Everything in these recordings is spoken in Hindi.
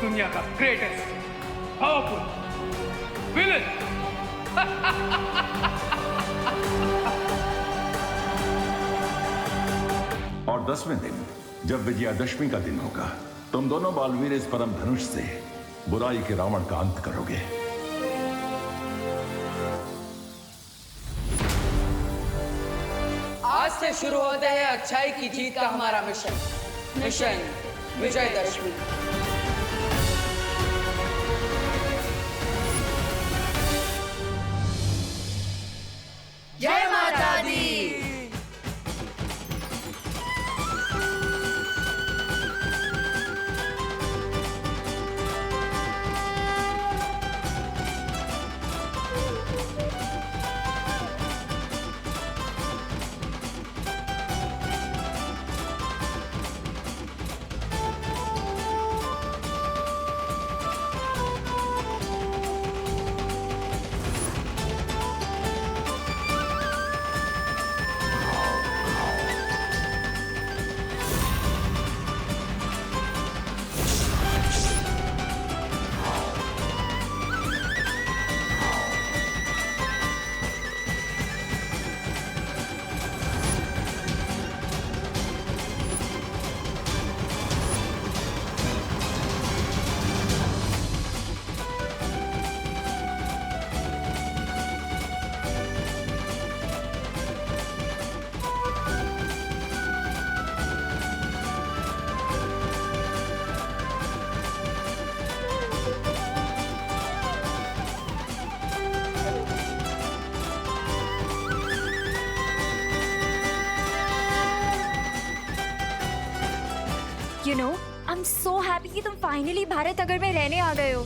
दुनिया का ग्रेटेस्ट पावरफुल विलन। और 10वें दिन जब विजयादशमी का दिन होगा, तुम दोनों बालवीर इस परम धनुष से बुराई के रावण का अंत करोगे। आज से शुरू होता है अच्छाई की जीत का हमारा मिशन विजयदशमी। जय माता दी। You know, I'm so happy कि तुम फाइनली भारत नगर में रहने आ गए हो।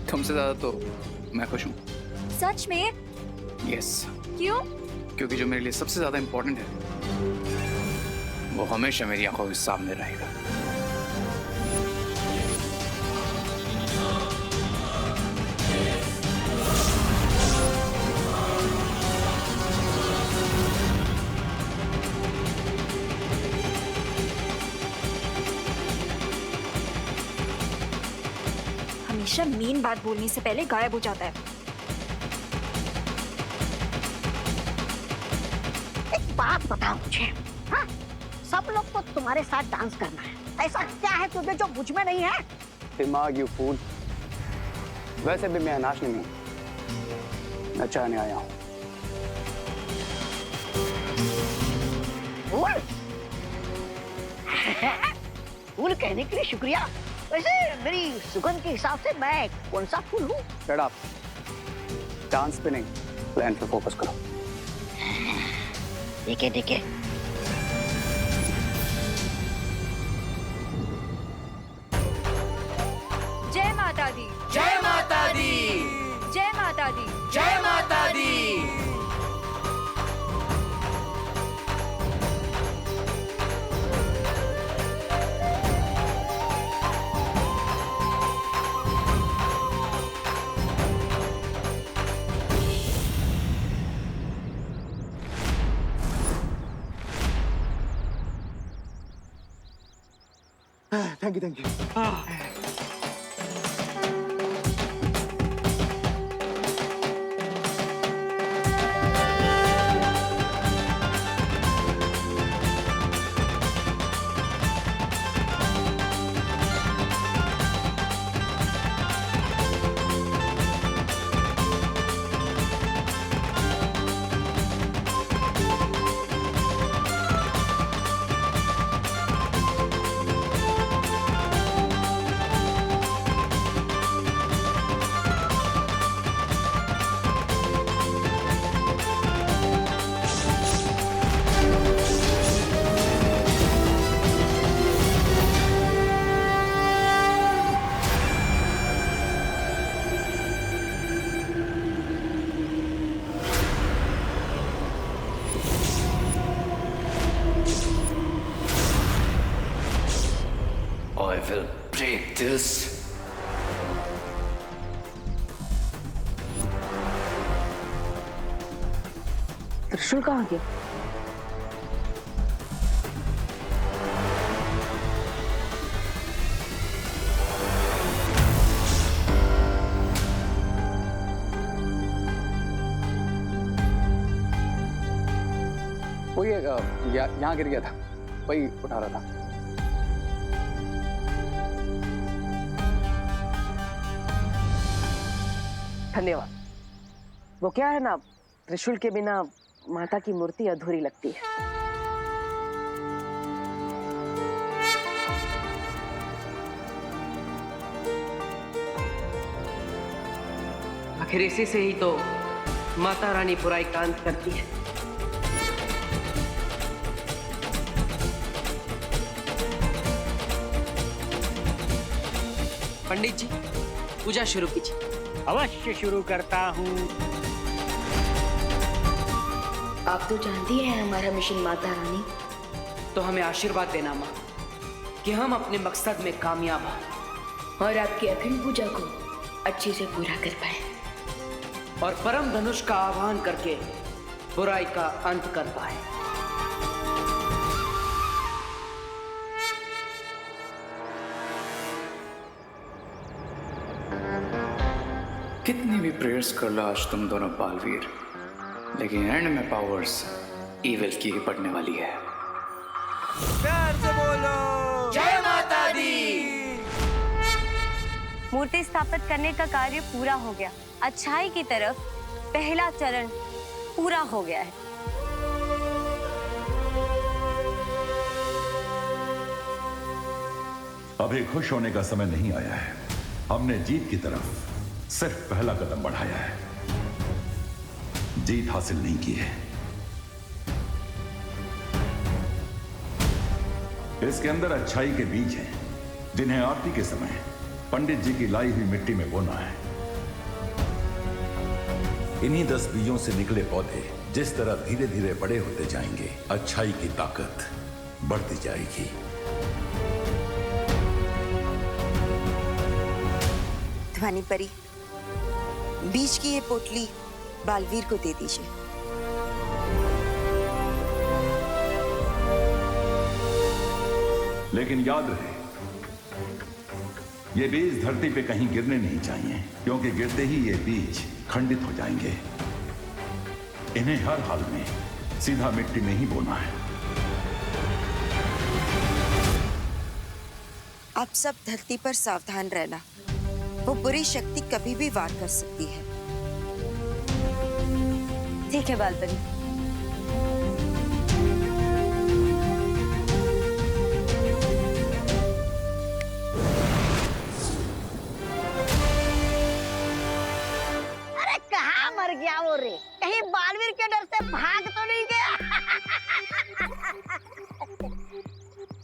तुमसे ज्यादा तो मैं खुश हूँ। सच में? यस। क्यों? क्योंकि जो मेरे लिए सबसे ज्यादा इम्पोर्टेंट है वो हमेशा मेरी आंखों के सामने रहेगा। हमेशा मीन बात बोलने से पहले गायब हो जाता है। एक बात बताओ मुझे, हाँ? सब लोग को तुम्हारे साथ डांस करना है, ऐसा क्या है तुझे जो मुझ में नहीं है? दिमाग यू फूल। वैसे भी मैं नाचने नहीं, नचाने आया हूँ। फूल? फूल कहने के लिए शुक्रिया। वैसे मेरी सुगंध के हिसाब से मैं कौन सा फूल हूँ? Shut up. डांस पे नहीं, प्लान पे फोकस करो। देखे देखे। जय माता दी। जय माता दी। जय माता दी। जय माता दी। Thank you. I will break this. त्रिशूल कहाँ गया? वो ये यहाँ गिर गया था, वही उठा रहा था। धन्यवाद। वो क्या है ना, त्रिशूल के बिना माता की मूर्ति अधूरी लगती है। आखिर इसी से ही तो माता रानी बुराई का अंत करती है। पंडित जी, पूजा शुरू कीजिए। अवश्य शुरू करता हूँ। आप तो जानती हैं हमारा मिशन माता रानी। तो हमें आशीर्वाद देना माँ कि हम अपने मकसद में कामयाब हों और आपकी अखंड पूजा को अच्छे से पूरा कर पाए और परम धनुष का आह्वान करके बुराई का अंत कर पाए। कितनी भी प्रेयर्स कर लो आज तुम दोनों बालवीर, लेकिन एंड में पावर्स इविल की ही पड़ने वाली है। प्यार से बोलो जय माता दी। मूर्ति स्थापित करने का कार्य पूरा हो गया। अच्छाई की तरफ पहला चरण पूरा हो गया है। अभी खुश होने का समय नहीं आया है। हमने जीत की तरफ सिर्फ पहला कदम बढ़ाया है, जीत हासिल नहीं की है। इसके अंदर अच्छाई के बीज हैं, जिन्हें आरती के समय पंडित जी की लाई हुई मिट्टी में बोना है। इन्हीं 10 बीजों से निकले पौधे जिस तरह धीरे धीरे बड़े होते जाएंगे, अच्छाई की ताकत बढ़ती जाएगी। ध्वनि परी, बीज की ये पोटली बालवीर को दे दीजिए। लेकिन याद रहे, ये बीज धरती पे कहीं गिरने नहीं चाहिए, क्योंकि गिरते ही ये बीज खंडित हो जाएंगे। इन्हें हर हाल में सीधा मिट्टी में ही बोना है। आप सब धरती पर सावधान रहना, वो बुरी शक्ति कभी भी वार कर सकती है। ठीक है बालपरी। अरे कहाँ मर गया वो रे? कहीं बालवीर के डर से भाग तो नहीं गया?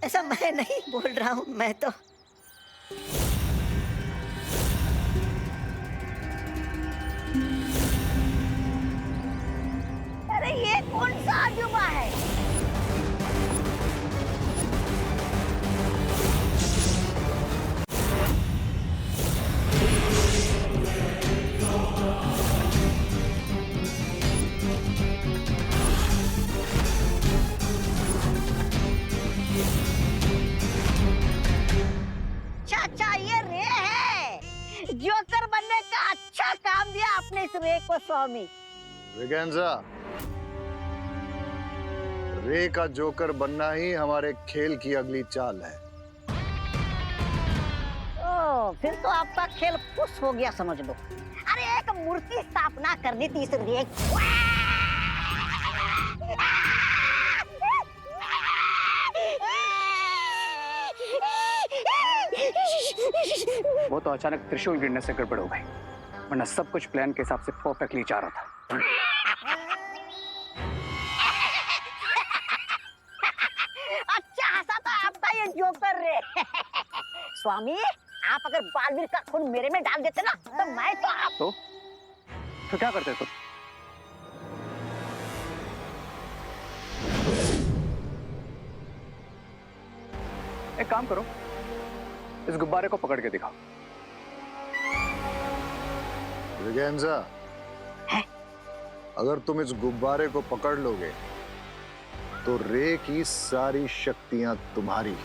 ऐसा मैं नहीं बोल रहा हूँ, मैं तो अरे ये कौन सा अजूबा है? चाचा ये रे है। जोकर बनने का अच्छा काम दिया आपने इस रे को स्वामी। विगेंजा, रे का जोकर बनना ही हमारे खेल की अगली चाल है। ओ, फिर तो आपका खेल खुश हो गया समझ लो। अरे एक मूर्ति स्थापना करनी थी इस रे। वो तो अचानक त्रिशूल गिरने से गड़बड़ हो गई, वरना सब कुछ प्लान के हिसाब से परफेक्टली जा रहा था। अच्छा हंसा था आपका ये जोकर रे। स्वामी, आप अगर बालवीर का खून मेरे में डाल देते ना, तो मैं तो आप तो क्या करते तुम? एक काम करो, इस गुब्बारे को पकड़ के दिखाओ। विगेंजा, अगर तुम इस गुब्बारे को पकड़ लोगे तो रे की सारी शक्तियां तुम्हारी।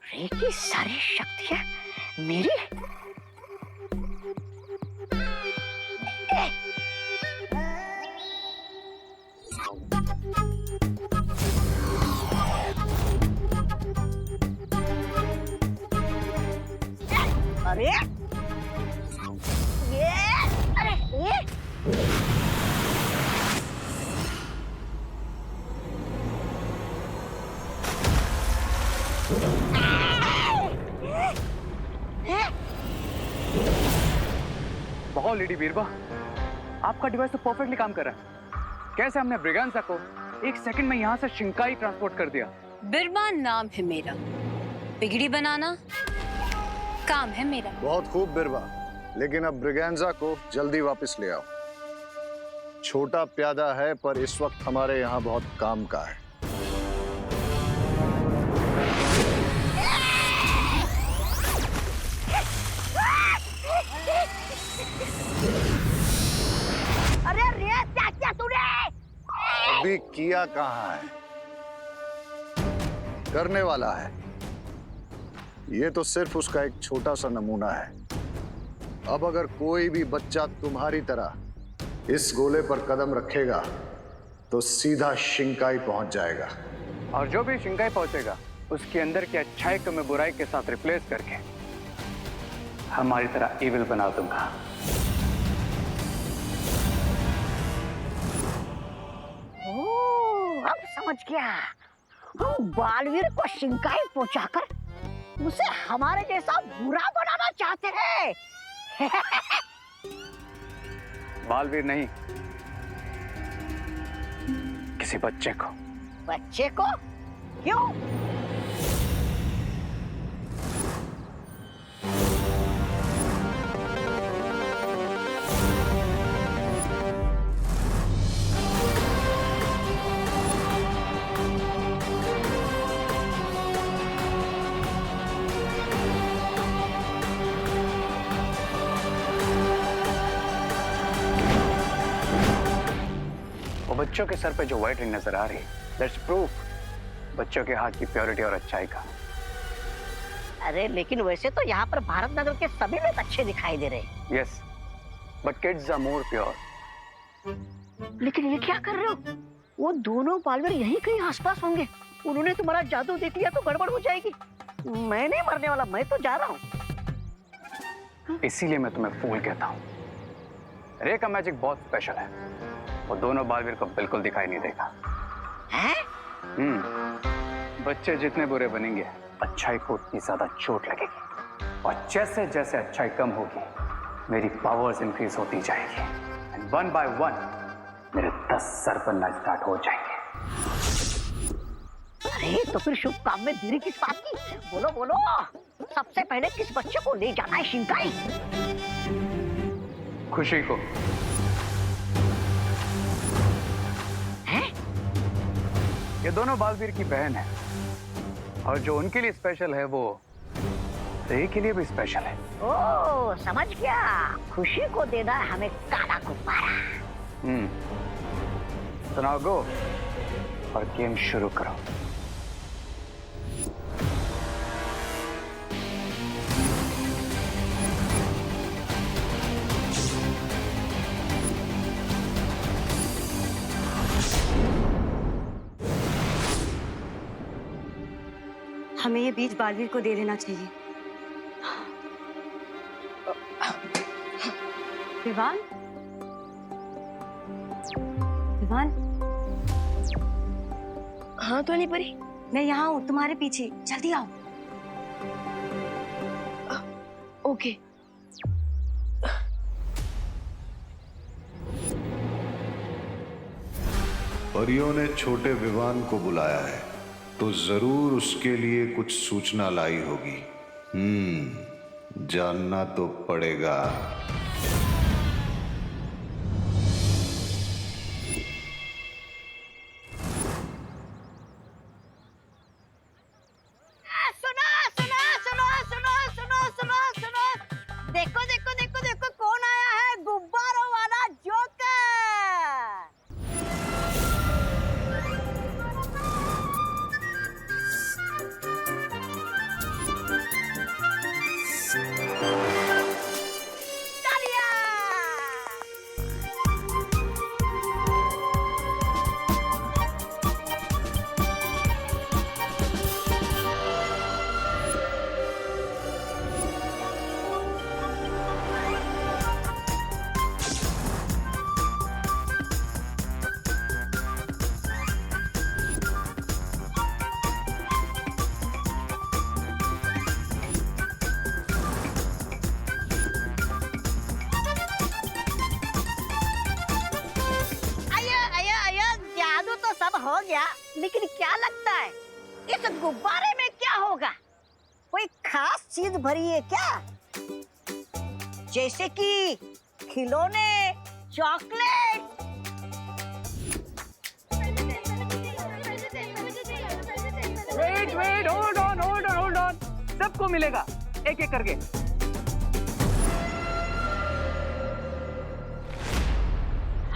रे की सारी शक्तियां मेरी? अरे ये बहुत लेडी बीरबा, आपका डिवाइस तो परफेक्टली काम कर रहा है। कैसे हमने ब्रिगेंजा को 1 सेकंड में यहाँ से शिंकाई ट्रांसपोर्ट कर दिया। बिरबा नाम है मेरा, बिगड़ी बनाना काम है मेरा। बहुत खूब बिरबा, लेकिन अब ब्रिगेंजा को जल्दी वापस ले आओ। छोटा प्यादा है पर इस वक्त हमारे यहाँ बहुत काम का है। अरे रे क्या तूने? अभी किया कहाँ है, करने वाला है। ये तो सिर्फ उसका एक छोटा सा नमूना है। अब अगर कोई भी बच्चा तुम्हारी तरह इस गोले पर कदम रखेगा तो सीधा शिंकाई पहुंच जाएगा। और जो भी शिंकाई पहुंचेगा उसके अंदर की अच्छाई को मैं बुराई के साथ रिप्लेस करके हमारी तरह इविल बना दूंगा। ओह, अब समझ गया। हम बालवीर को शिंकाई पहुंचाकर उसे हमारे जैसा बुरा बनाना चाहते हैं। बालवीर नहीं, किसी बच्चे को। बच्चे को? क्यों? बच्चों के सर पे जो व्हाइट रिंग नजर आ रही है, दैट्स प्रूफ बच्चों के हाथ की प्योरिटी और अच्छाई का। अरे लेकिन वैसे तो यहाँ पर भारत नगर के सभी लोग अच्छे दिखाई दे रहे हैं। Yes, but kids are more pure. लेकिन ये क्या कर रहे हो? वो दोनों बालवीर यहीं कहीं आसपास होंगे। उन्होंने तुम्हारा जादू देख लिया तो गड़बड़ हो जाएगी। मैं नहीं मरने वाला, मैं तो जा रहा हूँ। इसीलिए मैं तुम्हें फूल कहता हूँ। रे का मैजिक बहुत स्पेशल है, वो दोनों बालवीर को बिल्कुल दिखाई नहीं देगा। हैं? बच्चे जितने बुरे बनेंगे अच्छाई को उतनी ज्यादा चोट लगेगी, और जैसे जैसे अच्छाई कम होगी मेरी पावर्स इंक्रीज होती जाएगी, एंड 1 by 1 मेरे 10 सर बनना स्टार्ट हो जाएंगे। अरे तो फिर शुभ काम में देरी किस बात की? बोलो बोलो, सबसे पहले किस बच्चे को ले जाना है शिंकाई? खुशी को। ये दोनों बालवीर की बहन है, और जो उनके लिए स्पेशल है वो रे के लिए भी स्पेशल है। ओह, समझ गया। खुशी को देना है हमें काला गुब्बारा। तो नाउ गो और गेम शुरू करो। हमें ये बीज बालवीर को दे देना चाहिए। विवान, विवान। हाँ ध्वनि परी, मैं यहाँ हूँ तुम्हारे पीछे, जल्दी आओ। ओके। परियों ने छोटे विवान को बुलाया है तो जरूर उसके लिए कुछ सूचना लाई होगी। जानना तो पड़ेगा। सुनो सुनो सुनो सुनो सुनो सुनो सुनो, देखो देखो भैया, लेकिन क्या लगता है इस गुब्बारे में क्या होगा? कोई खास चीज भरी है क्या? जैसे कि खिलौने, चॉकलेट? वेट होल्ड ऑन, सबको मिलेगा एक एक करके।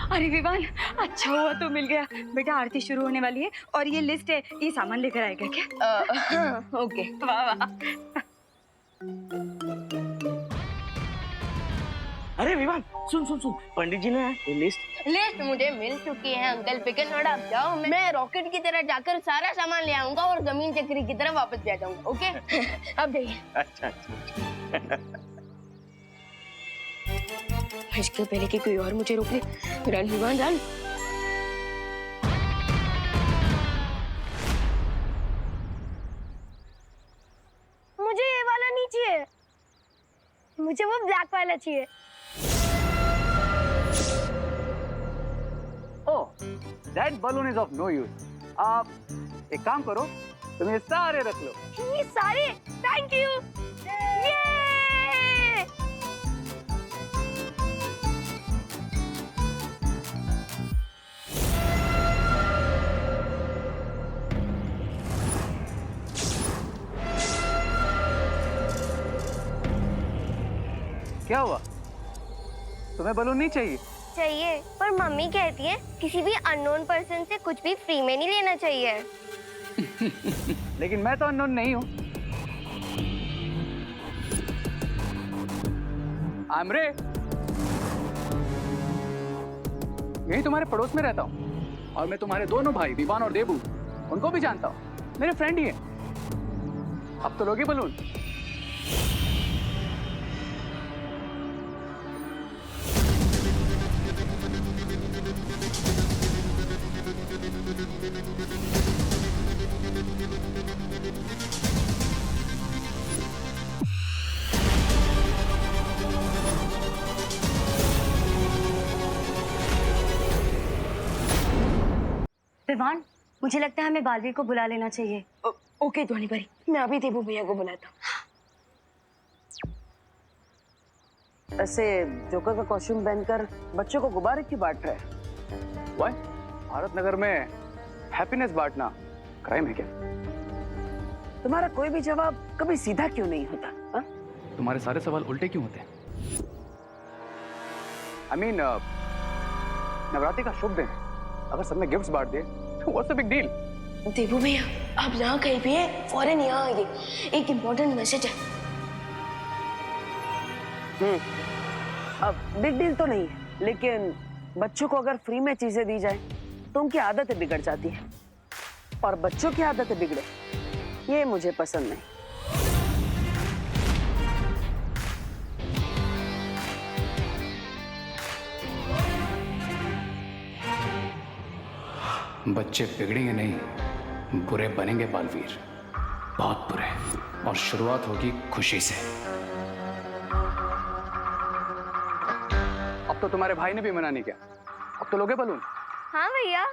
अरे विवान, अच्छा हुआ तो मिल गया। बेटा आरती शुरू होने वाली है और ये लिस्ट है, ये सामान लेकर आएगा क्या? ओके, वाह वाह। अरे विवान, सुन सुन सुन, पंडित जी ने ये लिस्ट मुझे मिल चुकी है अंकल। पिकन नोट आप जाओ, मैं रॉकेट की तरह जाकर सारा सामान ले आऊंगा और जमीन चक्री की तरह वापस भी आ जाऊंगा। ओके, अब जाइए। अच्छा अच्छा। इसके पहले कि कोई और मुझे रोक ले। Run Vivaan run. मुझे ये वाला नहीं चाहिए, मुझे वो ब्लैक वाला चाहिए। ओह, that balloon is of no use. आप एक काम करो, तुम ये सारे रख लो। ये सारे? Thank you. ये क्या हुआ? तुम्हें बलून नहीं चाहिए? चाहिए, पर मम्मी कहती है किसी भी अननोन पर्सन से कुछ भी फ्री में नहीं लेना चाहिए। लेकिन मैं तो अननोन नहीं हूँ। आमरे, यही तुम्हारे पड़ोस में रहता हूँ और मैं तुम्हारे दोनों भाई विवान और देबू, उनको भी जानता हूँ, मेरे फ्रेंड ही है। अब तो लोगे बलून? विवान, मुझे लगता है हमें बालवीर को बुला लेना चाहिए। ओके ध्वनि परी, मैं अभी देबू भैया को बुलाता हूँ। ऐसे जोकर का कॉस्ट्यूम पहनकर बच्चों को गुब्बारे क्यों बांट रहे हैं? Why? भारत नगर में हैप्पीनेस बांटना क्राइम है क्या? तुम्हारा कोई भी जवाब कभी सीधा क्यों नहीं होता? हा? तुम्हारे सारे सवाल उल्टे क्यों होते हैं? I mean, नवरात्रि का शुभ दिन है, अगर सबने गिफ्ट्स बांट दिए तो व्हाट्स द बिग डील? देबू भैया, आप जहाँ कहीं भी हैं, फौरन यहाँ आइए, एक इम्पोर्टेंट मैसेज है। अब बिग डील तो नहीं है, लेकिन बच्चों को अगर फ्री में चीजें दी जाए तो उनकी आदतें बिगड़ जाती है, और बच्चों की आदतें बिगड़े ये मुझे पसंद नहीं। बच्चे बिगड़ेंगे नहीं, बुरे बनेंगे बालवीर, बहुत बुरे, और शुरुआत होगी खुशी से। अब तो तुम्हारे भाई ने भी मना नहीं किया, अब तो लोगे बलून? हाँ भैया।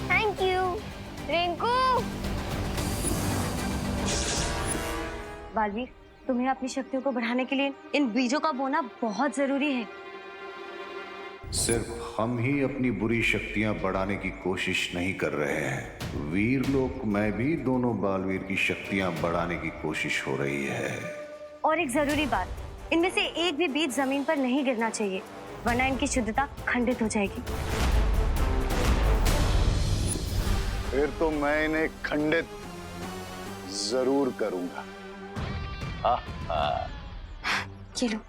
Thank you Rinku. बालवीर, तुम्हें अपनी शक्तियों को बढ़ाने के लिए इन बीजों का बोना बहुत जरूरी है। सिर्फ हम ही अपनी बुरी शक्तियां बढ़ाने की कोशिश नहीं कर रहे हैं, वीर लोक में भी दोनों बालवीर की शक्तियां बढ़ाने की कोशिश हो रही है। और एक जरूरी बात, इनमें से एक भी बीज जमीन पर नहीं गिरना चाहिए, वरना इनकी शुद्धता खंडित हो जाएगी। फिर तो मैं इन्हें खंडित जरूर करूंगा। ये लो।